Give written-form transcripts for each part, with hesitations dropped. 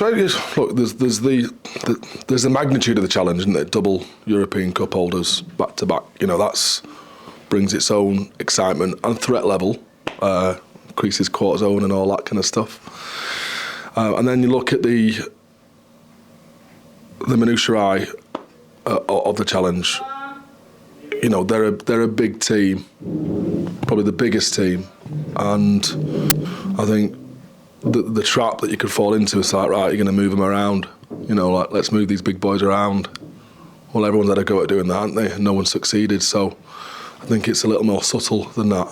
Look, there's the magnitude of the challenge, isn't it? Double European Cup holders back to back. That's brings its own excitement and threat level, increases cortisone and all that kind of stuff. And then you look at the minutiae of the challenge. They're a big team, probably the biggest team, and I think the trap that you could fall into is like, right, you're going to move them around. Let's move these big boys around. Well, everyone's had a go at doing that, haven't they? No one succeeded, so I think it's a little more subtle than that.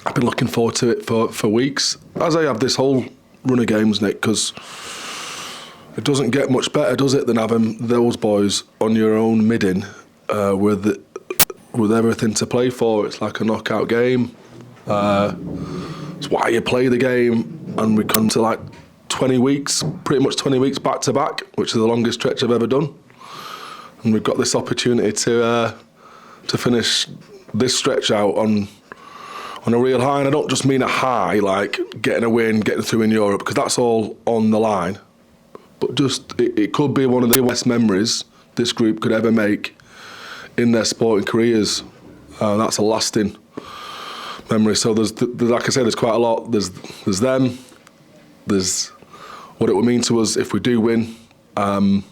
I've been looking forward to it for weeks, as I have this whole run of games, Nick, because it doesn't get much better, does it, than having those boys on your own middin with everything to play for. It's like a knockout game. It's why you play the game, and we come to like 20 weeks, pretty much 20 weeks back to back, which is the longest stretch I've ever done. And we've got this opportunity to finish this stretch out on a real high. And I don't just mean a high like getting a win, getting through in Europe, because that's all on the line. But just it could be one of the best memories this group could ever make in their sporting careers. That's a lasting memory. So there's like I said, there's quite a lot. There's them. There's what it would mean to us if we do win, and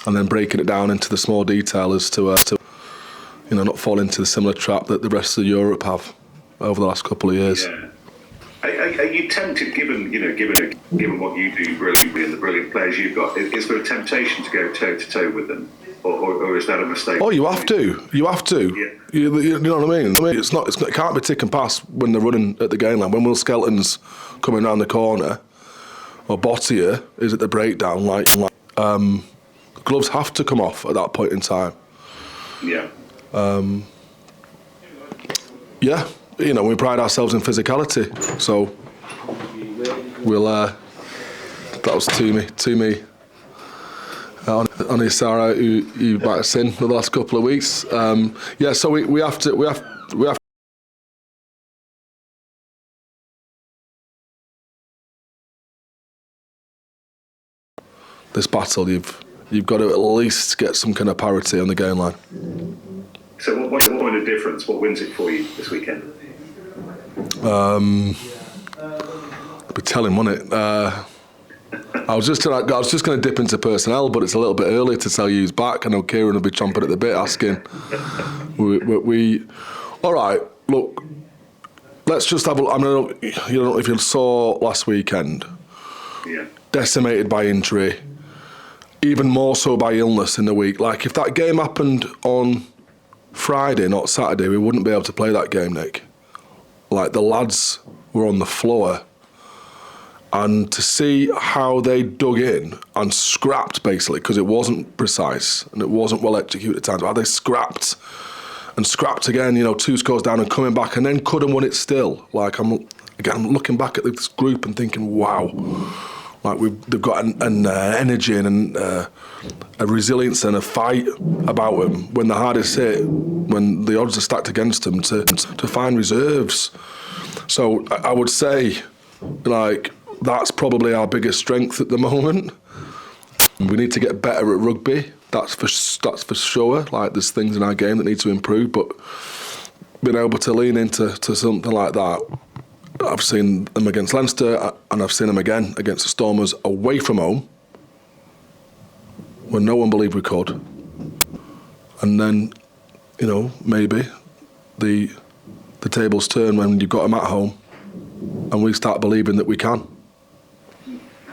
then breaking it down into the small detail as to not fall into the similar trap that the rest of Europe have over the last couple of years. Yeah. Are you tempted, given what you do brilliantly and the brilliant players you've got, is there a temptation to go toe to toe with them, or is that a mistake? Oh, you have to. Yeah. You know what I mean? It can't be tick and pass when they're running at the game line. When Will Skelton's coming around the corner, or Bottier is at the breakdown, gloves have to come off at that point in time. Yeah. Yeah. We pride ourselves in physicality, so we'll. That was to me. On Isara, who you might have seen for the last couple of weeks. So we have to. This battle, you've got to at least get some kind of parity on the game line. So what won the difference? What wins it for you this weekend? I'll be telling, won't it? I was just going to dip into personnel, but it's a little bit early to tell you who's back. I know Kieran will be chomping at the bit asking. All right, look, let's just have a look. I mean, if you saw last weekend, yeah, decimated by injury, even more so by illness in the week. Like, if that game happened on Friday, not Saturday, we wouldn't be able to play that game, Nick. Like, the lads were on the floor, and to see how they dug in and scrapped, basically, because it wasn't precise and it wasn't well executed at times, how they scrapped again, 2 scores down and coming back, and then could have won it still. Like, I'm looking back at this group and thinking, wow, like they've got an energy and a resilience and a fight about them when the hardest hit, when the odds are stacked against them, to find reserves. So I would say, like, that's probably our biggest strength at the moment. We need to get better at rugby. That's for sure. Like, there's things in our game that need to improve, but being able to lean into something like that. I've seen them against Leinster, and I've seen them again against the Stormers away from home, when no one believed we could. And then, maybe the tables turn when you've got them at home, and we start believing that we can.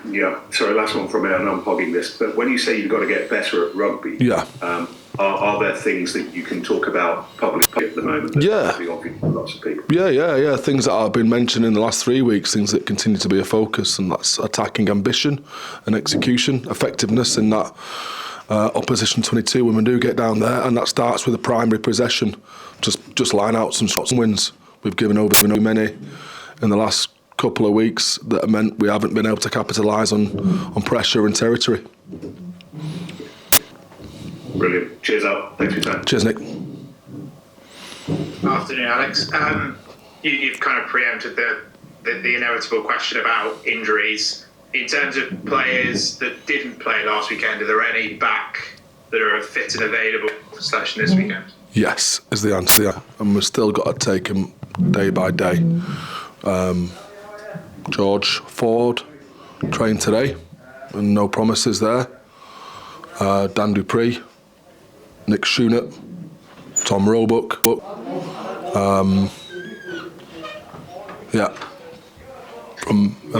Yeah. Sorry, last one from me. I know I'm hogging this, but when you say you've got to get better at rugby, yeah, are there things that you can talk about publicly at the moment? Yeah. Obvious to lots of people. Yeah. Things that I've been mentioning in the last 3 weeks, things that continue to be a focus, and that's attacking ambition and execution, effectiveness in that opposition 22 when we do get down there, and that starts with a primary possession. Just line out some shots and wins. We've given over too many in the last couple of weeks that have meant we haven't been able to capitalise on pressure and territory. Brilliant. Cheers up. Thanks for your time. Cheers, Nick. Afternoon, Alex. You've kind of preempted the inevitable question about injuries. In terms of players that didn't play last weekend, are there any back that are fit and available for selection this weekend? Yes, is the answer. And we've still got to take him day by day. George Ford trained today, and no promises there. Dan Dupree, Nick Schoonert, Tom Roebuck. Were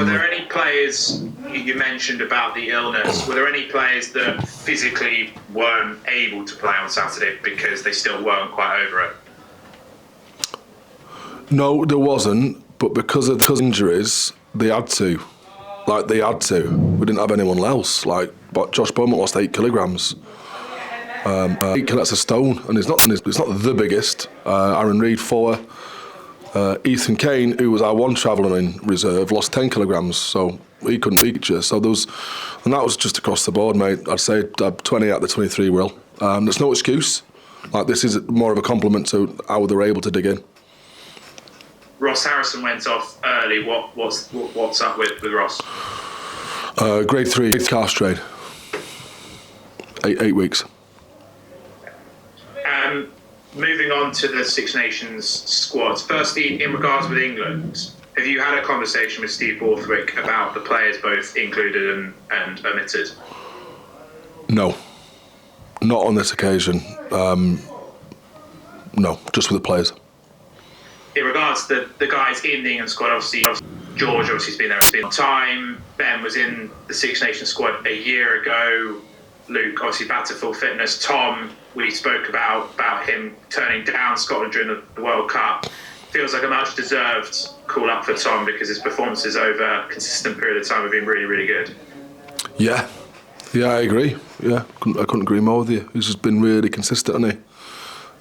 there any players, you mentioned about the illness, were there any players that physically weren't able to play on Saturday because they still weren't quite over it? No, there wasn't, but because of the injuries, they had to. They had to. We didn't have anyone else. But Josh Bowman lost 8 kilograms. 8 kilos a stone, and it's not the biggest. Aaron Reid 4. Ethan Kane, who was our one traveller in reserve, lost 10 kilograms, so he couldn't feature. So and that was just across the board, mate. I'd say 20 out of the 23 will. There's no excuse. This is more of a compliment to how they were able to dig in. Ross Harrison went off early. What's up with Ross? Grade 3 calf strain. 8 weeks. Moving on to the Six Nations squads. Firstly, in regards with England, have you had a conversation with Steve Borthwick about the players both included and omitted? No, not on this occasion. No, just with the players. In regards to the guys in the England squad, obviously George has been there a time. Ben was in the Six Nations squad a year ago. Luke obviously back to full fitness. Tom, we spoke about him turning down Scotland during the World Cup. Feels like a much deserved call up for Tom because his performances over a consistent period of time have been really, really good. Yeah, I agree. Yeah, I couldn't agree more with you. He's just been really consistent, hasn't he?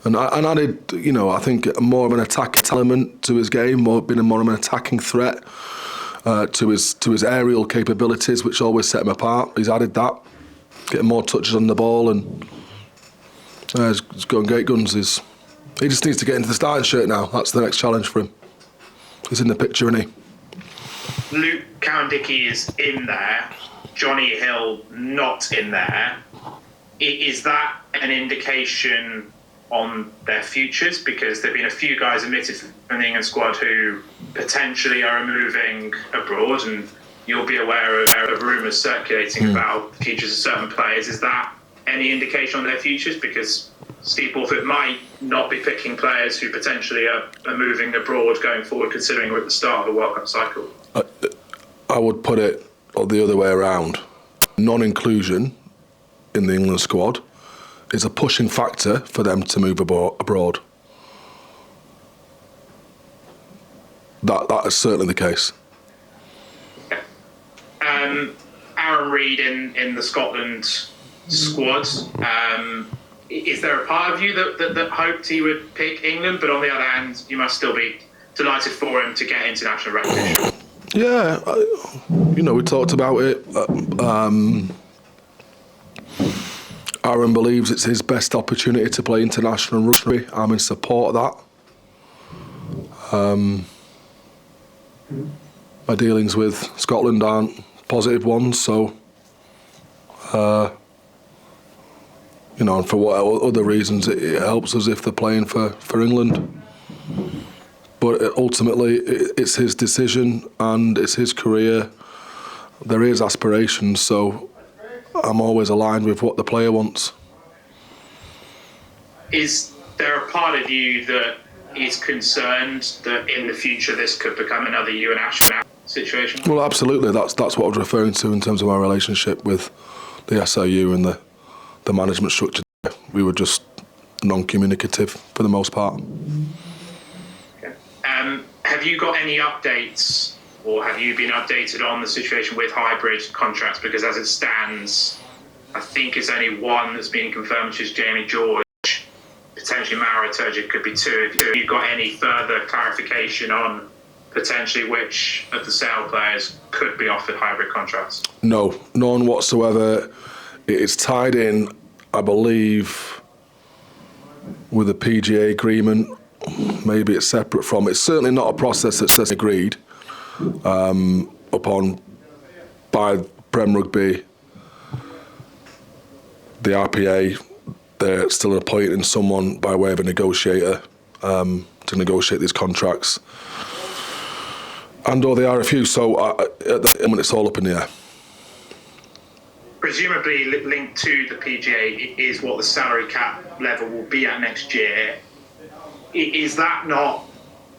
And added, I think more of an attack element to his game, more of an attacking threat to his aerial capabilities, which always set him apart. He's added that, getting more touches on the ball, and he's going great guns. He just needs to get into the starting shirt now. That's the next challenge for him. He's in the picture, isn't he? Luke Cowan-Dickie is in there. Johnny Hill not in there. Is that an indication on their futures? Because there have been a few guys omitted from the England squad who potentially are moving abroad, and you'll be aware of rumours circulating about the futures of certain players. Is that any indication on their futures? Because Steve Borthwick might not be picking players who potentially are moving abroad going forward, considering we're at the start of the World Cup cycle. I would put it the other way around. Non-inclusion in the England squad is a pushing factor for them to move abroad. That is certainly the case. Aaron Reid in the Scotland squad. Is there a part of you that hoped he would pick England, but on the other hand, you must still be delighted for him to get international recognition? Yeah, we talked about it. Aaron believes it's his best opportunity to play international rugby. I'm in support of that. My dealings with Scotland aren't positive ones, so and for what other reasons it helps us if they're playing for England. But ultimately, it's his decision and it's his career. There is aspirations, so I'm always aligned with what the player wants. Is there a part of you that is concerned that in the future this could become another you and Ash situation? Well, absolutely. That's what I was referring to in terms of our relationship with the SIU and the management structure. We were just non-communicative for the most part. Okay. Have you got any updates, or have you been updated on the situation with hybrid contracts? Because as it stands, I think it's only one that's been confirmed, which is Jamie George. Potentially Mara Turgic could be two. Have you got any further clarification on potentially which of the Sale players could be offered hybrid contracts? No, none whatsoever. It's tied in, I believe, with a PGA agreement. Maybe it's separate from. It's certainly not a process that's agreed. upon by Prem Rugby, the RPA. They're still appointing someone by way of a negotiator to negotiate these contracts, and or the RFU. So at the moment, it's all up in the air. Presumably linked to the PGA is what the salary cap level will be at next year. Is that not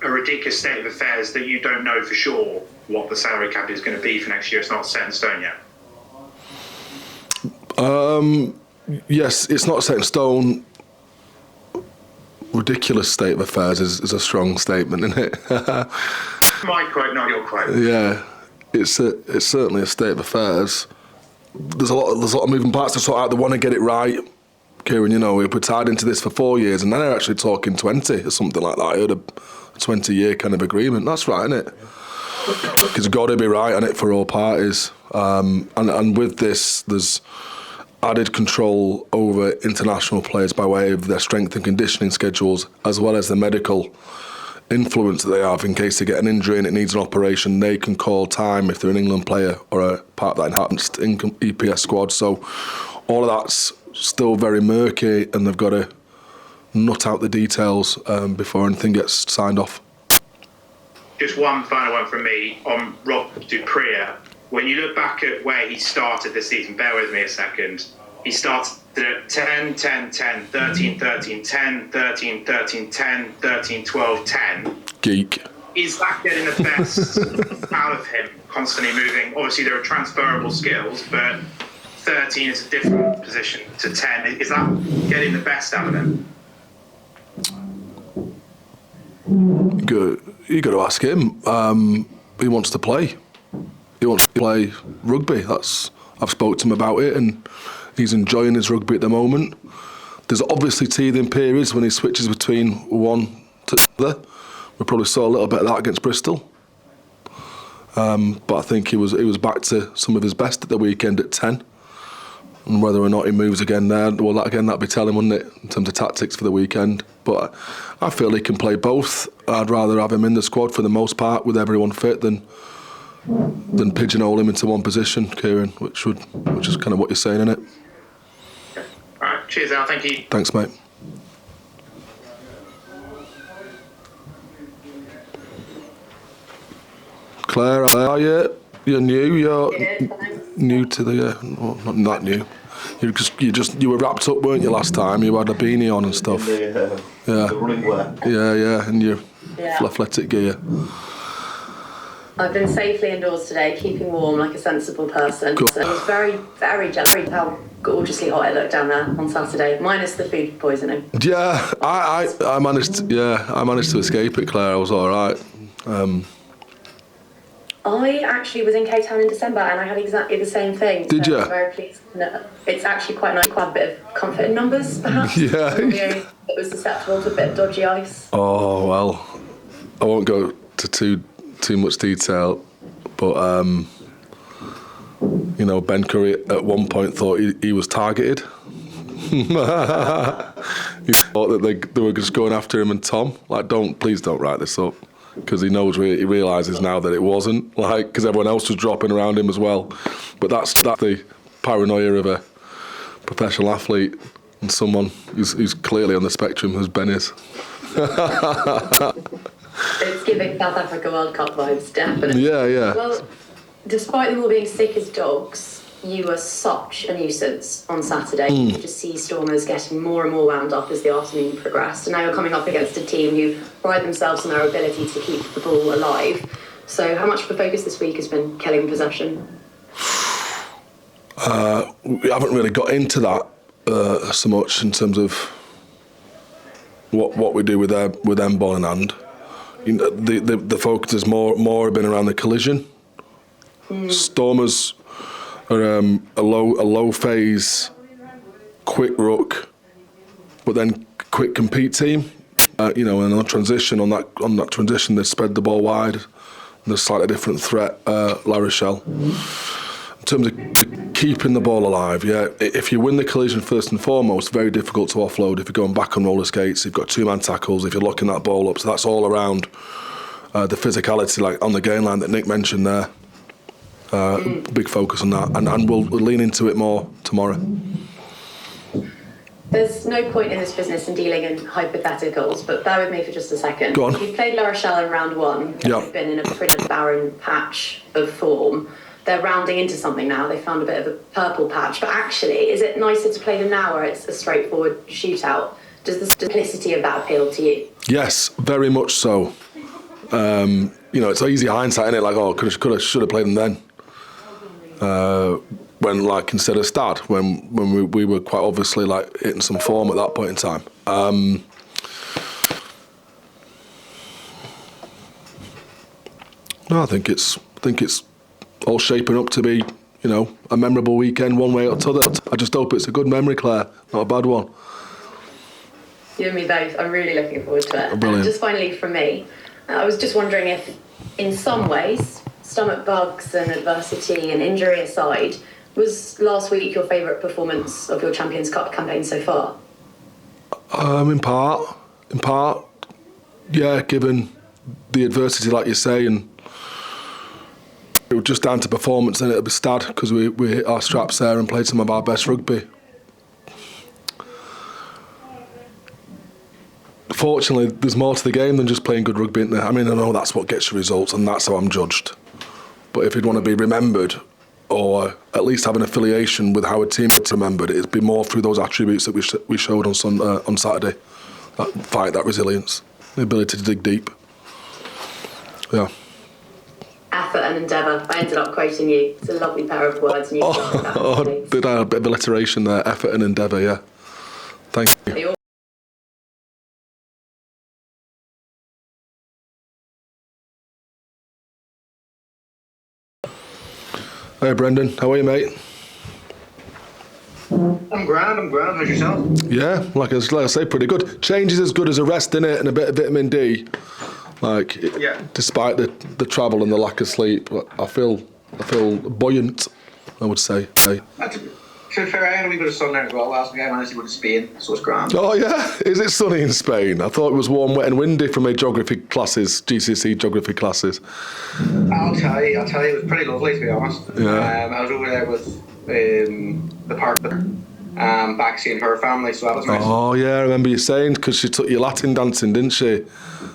a ridiculous state of affairs that you don't know for sure what the salary cap is going to be for next year? It's not set in stone yet. Yes, it's not set in stone. Ridiculous state of affairs is a strong statement, isn't it? My quote, not your quote. Yeah, it's certainly a state of affairs. There's a lot of moving parts to sort out. They want to get it right, Kieran. You know, we're tied into this for 4 years, and then they're actually talking 20 or something like that. I heard a 20-year kind of agreement. That's right, isn't it? Because it's got to be right on it for all parties. And with this, there's added control over international players by way of their strength and conditioning schedules, as well as the medical influence that they have in case they get an injury and it needs an operation. They can call time if they're an England player or a part of that enhanced EPS squad. So all of that's still very murky, and they've got to nut out the details before anything gets signed off. Just one final one from me on Rob Dupree. When you look back at where he started this season, bear with me a second, he started at 10, 10, 10, 13, 13, 10, 13, 13, 10, 13, 12, 10. Geek. Is that getting the best out of him, constantly moving? Obviously, there are transferable skills, but 13 is a different position to 10. Is that getting the best out of him? You got to ask him. He wants to play. He wants to play rugby. I've spoke to him about it, and he's enjoying his rugby at the moment. There's obviously teething periods when he switches between one to the other. We probably saw a little bit of that against Bristol. But I think he was back to some of his best at the weekend at 10. And whether or not he moves again there, well, that'd be telling, wouldn't it, in terms of tactics for the weekend. But I feel he can play both. I'd rather have him in the squad for the most part with everyone fit than pigeonhole him into one position, Kieran, which is kind of what you're saying, isn't it? All right, cheers, Al. Thank you. Thanks, mate. Claire, how are you? You're new. You're new to the. Well, not that new. You were wrapped up, weren't you, last time? You had a beanie on and stuff. The running wear. Yeah, and your athletic gear. I've been safely indoors today, keeping warm like a sensible person. Cool. So I was very, very jealous of how gorgeously hot it looked down there on Saturday, minus the food poisoning. Yeah, I managed. I managed to escape it, Claire. I was all right. I actually was in Cape Town in December, and I had exactly the same thing. Did you? I'm very pleased. No, it's actually quite nice. Quite a bit of comfort in numbers, perhaps. Yeah. It was susceptible to a bit of dodgy ice. Oh well, I won't go to too much detail, but Ben Curry at one point thought he was targeted. He thought that they were just going after him and Tom. Like, please don't write this up, because he realises now that it wasn't, like, because everyone else was dropping around him as well. But that's the paranoia of a professional athlete and someone who's clearly on the spectrum, as Ben is. It's giving South Africa World Cup vibes, definitely. Yeah. Well, despite them all being sick as dogs, you were such a nuisance on Saturday. You could just see Stormers getting more and more wound up as the afternoon progressed. And now you're coming up against a team who pride themselves on their ability to keep the ball alive. So how much of a focus this week has been killing possession? We haven't really got into that so much in terms of what we do with them ball in hand. The focus has more been around the collision. Stormers are a low phase, quick ruck, but then quick compete team. And on transition, on that transition, they spread the ball wide. There's a slightly different threat, La Rochelle. In terms of keeping the ball alive, if you win the collision first and foremost, very difficult to offload. If you're going back on roller skates, you've got two-man tackles, if you're locking that ball up. So that's all around the physicality, like on the game line that Nick mentioned there. Big focus on that, and we'll lean into it more tomorrow. There's no point in this business in dealing in hypotheticals, but bear with me for just a second. Go on. You've played La Rochelle in round 1. Yeah. They've been in a pretty barren patch of form. They're rounding into something now. They found a bit of a purple patch. But actually, is it nicer to play them now where it's a straightforward shootout? Does the simplicity of that appeal to you? Yes, very much so. It's easy hindsight, isn't it? Like, oh, should have played them then. When, like, instead of Stad, when we were quite obviously like hitting some form at that point in time. No, I think it's all shaping up to be, a memorable weekend one way or t'other. I just hope it's a good memory, Claire, not a bad one. You and me both. I'm really looking forward to it. Brilliant. And just finally from me, I was just wondering if, in some ways, stomach bugs and adversity and injury aside, was last week your favourite performance of your Champions Cup campaign so far? In part, yeah, given the adversity, like you say, and it was just down to performance, then it'll be Stad, because we hit our straps there and played some of our best rugby. Fortunately, there's more to the game than just playing good rugby, isn't there? I mean, I know that's what gets you results, and that's how I'm judged. But if you'd want to be remembered, or at least have an affiliation with how a team is remembered, it'd be more through those attributes that we showed on Saturday. That fight, that resilience, the ability to dig deep. Yeah. Effort and endeavour. I ended up quoting you. It's a lovely pair of words. And you Did I have a bit of alliteration there? Effort and endeavour, yeah. Thank you. Hey Brendan, how are you, mate? I'm grand. How's yourself? Yeah, like I say, pretty good. Change is as good as a rest, innit? And a bit of vitamin D. Despite the travel and the lack of sleep, I feel buoyant, I would say. To be fair, I had a wee bit of sun there as well last week. I managed to go to Spain, so it's grand. Oh yeah? Is it sunny in Spain? I thought it was warm, wet and windy from my geography classes, GCSE geography classes. I'll tell you, it was pretty lovely, to be honest. Yeah. I was over there with the partner, back seeing her family, so that was nice. Oh yeah, I remember you saying, because she took you Latin dancing, didn't she?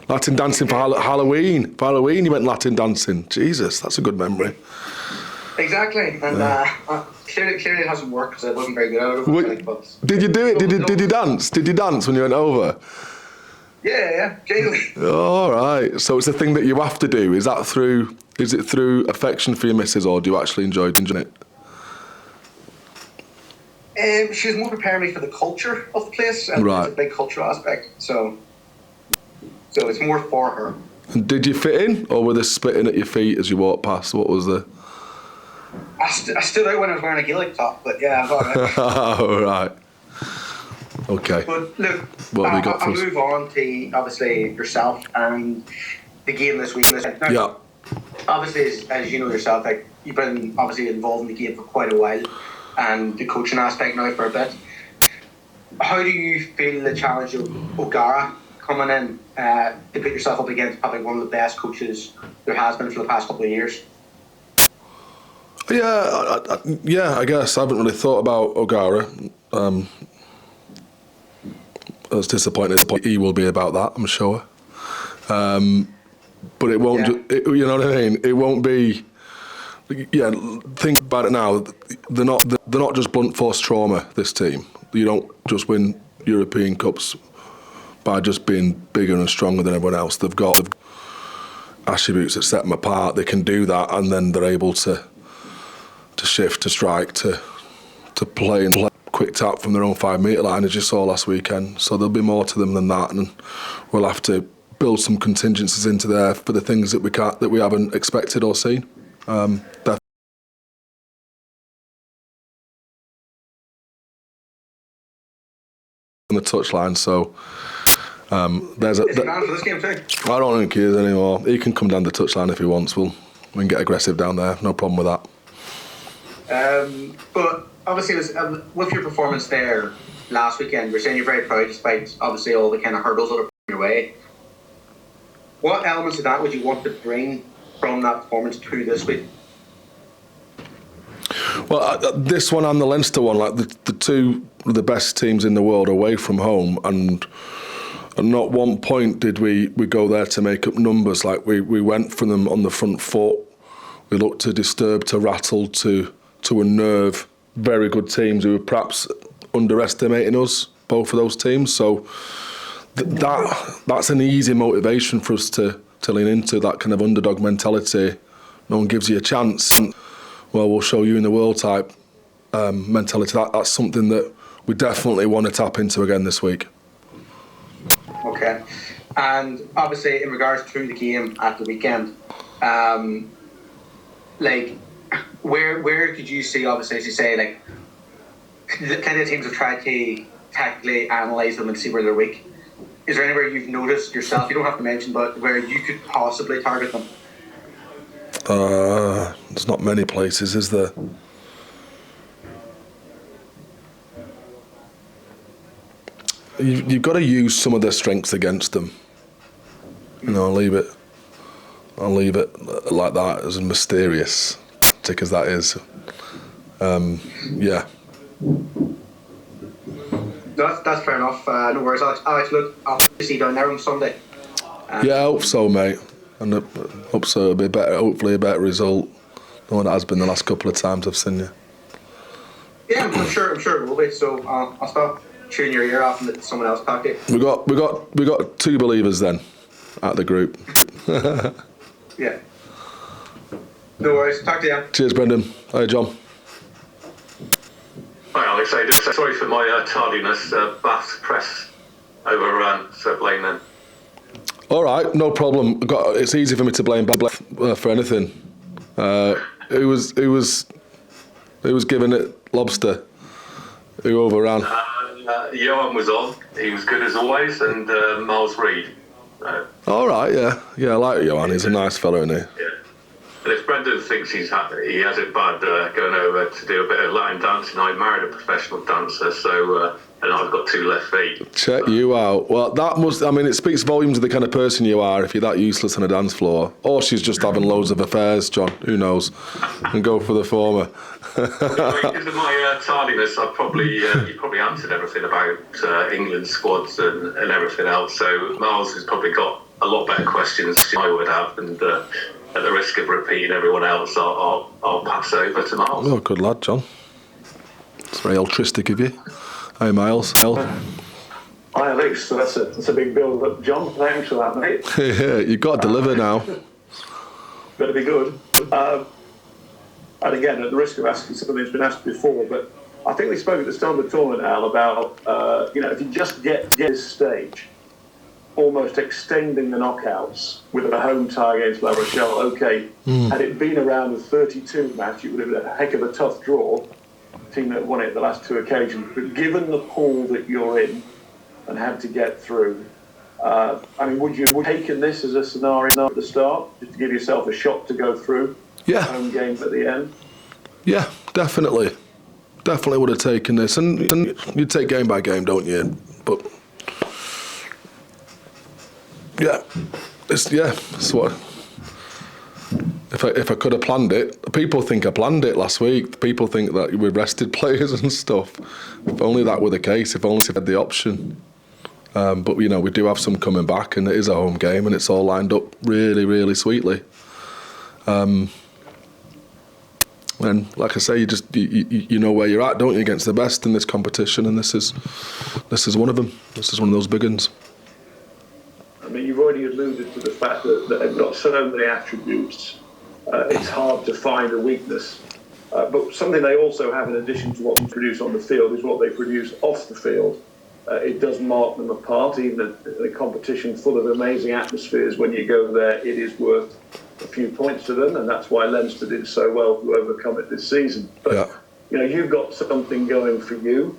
Latin dancing for Halloween. For Halloween you went Latin dancing. Jesus, that's a good memory. Exactly, and clearly it hasn't worked because I wasn't very good at it. Did you do it? Did you dance? Did you dance when you went over? Yeah, daily. All right. So it's a thing that you have to do. Is it through affection for your missus, or do you actually enjoy doing it? She was more preparing me for the culture of the place, and right. It's a big cultural aspect. So it's more for her. And did you fit in, or were they spitting at your feet as you walked past? What was the? I stood out when I was wearing a Gaelic top, but yeah, I got it. Oh, right. Okay. But look, what have we got I'll for us? move on to obviously yourself and the game this week. Now, Yeah. Obviously, as you know yourself, like you've been obviously involved in the game for quite a while, and the coaching aspect now for a bit. How do you feel the challenge of O'Gara coming in to put yourself up against probably one of the best coaches there has been for the past couple of years? Yeah, I guess I haven't really thought about O'Gara. I was disappointed he will be about that, I'm sure. But it won't. Yeah. You know what I mean? It won't be. Yeah, think about it now. They're not just blunt force trauma. This team. You don't just win European Cups by just being bigger and stronger than everyone else. They've got attributes that set them apart. They can do that, and then they're able to shift, to strike, to play and play quick tap from their own 5 metre line, as you saw last weekend. So there'll be more to them than that, and we'll have to build some contingencies into there for the things that we haven't expected or seen. Definitely. On the touchline, so there's Is he man for this game too? I don't think he is anymore. He can come down the touchline if he wants. We can get aggressive down there. No problem with that. But obviously, with your performance there last weekend, you're saying you're very proud, despite obviously all the kind of hurdles that are put your way. What elements of that would you want to bring from that performance to this week? Well, this one and the Leinster one, like the two of the best teams in the world away from home, and not one point did we go there to make up numbers. Like we went for them on the front foot. We looked to disturb, to rattle, to unnerve very good teams who were perhaps underestimating us, both of those teams. So that's an easy motivation for us to lean into, that kind of underdog mentality. No one gives you a chance. Well, we'll show you in the world type mentality. That's something that we definitely want to tap into again this week. Okay. And obviously, in regards to the game at the weekend, like, where could you see, obviously, as you say, like, the kind of teams have tried to tactically analyse them and see where they're weak? Is there anywhere you've noticed yourself, you don't have to mention, but where you could possibly target them? There's not many places, is there? You've got to use some of their strengths against them. You know, I'll leave it like that, as mysterious tactic as that is. Yeah. That's fair enough. No worries, Alex. Look, I'll see you down there on Sunday. Yeah, I hope so, mate. And I hope so. It'll be better. Hopefully, a better result than what it has been the last couple of times I've seen you. Yeah, I'm sure it will be. So I'll stop chewing your ear off and let someone else talk to you. We got two believers then at the group. Yeah. No worries. Talk to you. Cheers, Brendan. Hi, John. Hi, Alex. Sorry for my tardiness. Bath press overran, so blame them. All right, no problem. It's easy for me to blame for anything. Who was giving it lobster? Who overran? Johan was on. He was good as always, and Miles Reid. All right, yeah, I like Johan. He's a nice fellow, isn't he? Yeah. And if Brendan thinks he has it bad going over to do a bit of Latin dancing, I married a professional dancer, so and I've got 2 left feet. Check you out. Well, it speaks volumes of the kind of person you are if you're that useless on a dance floor. Or she's just having loads of affairs, John. Who knows? And go for the former. Because of my tardiness, you probably answered everything about England's squads and everything else. So Miles has probably got a lot better questions than I would have, and at the risk of repeating everyone else, I'll pass over to Miles. Oh, good lad, John. It's very altruistic of you. Hi, Miles. Hi, Alex. So that's a big build-up, John. Thanks for that, mate. Yeah, you've got to deliver now. Better be good. And again, at the risk of asking something that's been asked before, but I think we spoke at the start of the tournament, Al, about if you just get this stage, almost extending the knockouts with a home tie against La Rochelle. Okay, had it been around the 32 match, it would have been a heck of a tough draw. Team that won it the last 2 occasions, but given the pool that you're in and had to get through, would you have taken this as a scenario at the start, just to give yourself a shot to go through? Yeah. Home game at the end. Yeah, definitely would have taken this, and you take game by game, don't you? But it's what. If I could have planned it, people think I planned it last week. People think that we rested players and stuff. If only that were the case. If only we had the option. But we do have some coming back, and it is a home game, and it's all lined up really, really sweetly. And like I say, you know where you're at, don't you, against the best in this competition, and this is one of them. This is one of those big ones. I mean, you've already alluded to the fact that they've got so many attributes. It's hard to find a weakness. But something they also have, in addition to what they produce on the field, is what they produce off the field. It does mark them apart, even in a competition full of amazing atmospheres. When you go there, it is worth a few points to them, and that's why Leinster did so well to overcome it this season. But you've got something going for you.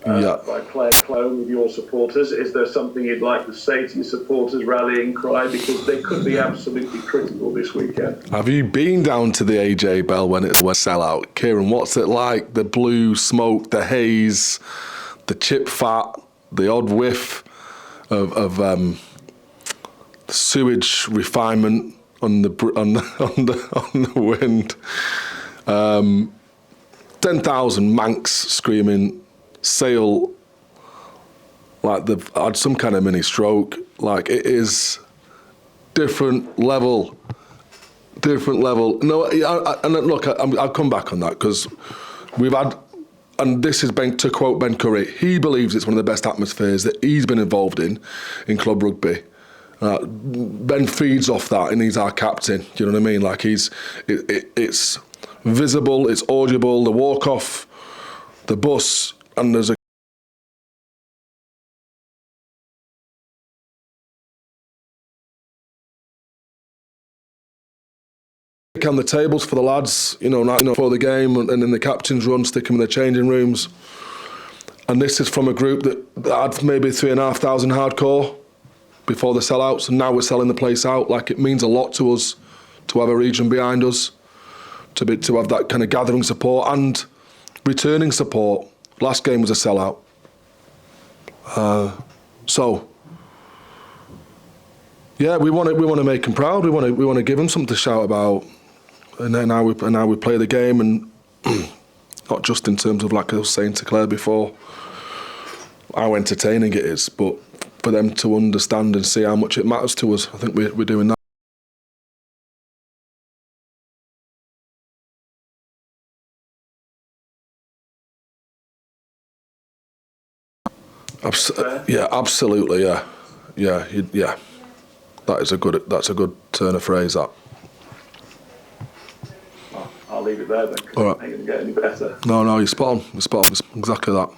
By playing clone with your supporters. Is there something you'd like to say to your supporters, rallying cry? Because they could be absolutely critical this weekend. Have you been down to the AJ Bell when it was sellout? Kieran, what's it like? The blue smoke, the haze, the chip fat, the odd whiff of sewage refinement on the wind. 10,000 Manx screaming, sail like they've had some kind of mini stroke. Like, it is different level. No, and look, I'll come back on that, because we've had, and this is to quote Ben Curry, he believes it's one of the best atmospheres that he's been involved in club rugby. Ben feeds off that, and he's our captain. Do you know what I mean? Like, it's visible, it's audible. The walk off the bus, and there's a on the tables for the lads, before the game, and in the captain's run, stick them in the changing rooms. And this is from a group that had maybe 3,500 hardcore before the sellouts, and now we're selling the place out. Like, it means a lot to us to have a region behind us, to have that kind of gathering support and returning support. Last game was a sellout. So yeah, we want to make them proud. We want to give them something to shout about. And then now we play the game, and not just in terms of, like I was saying to Claire before, how entertaining it is, but for them to understand and see how much it matters to us. I think we're doing that. Yeah, absolutely. Yeah. That's a good turn of phrase. That. I'll leave it there then, because All right. it ain't going to get any better. No, you're spot on. It's exactly that.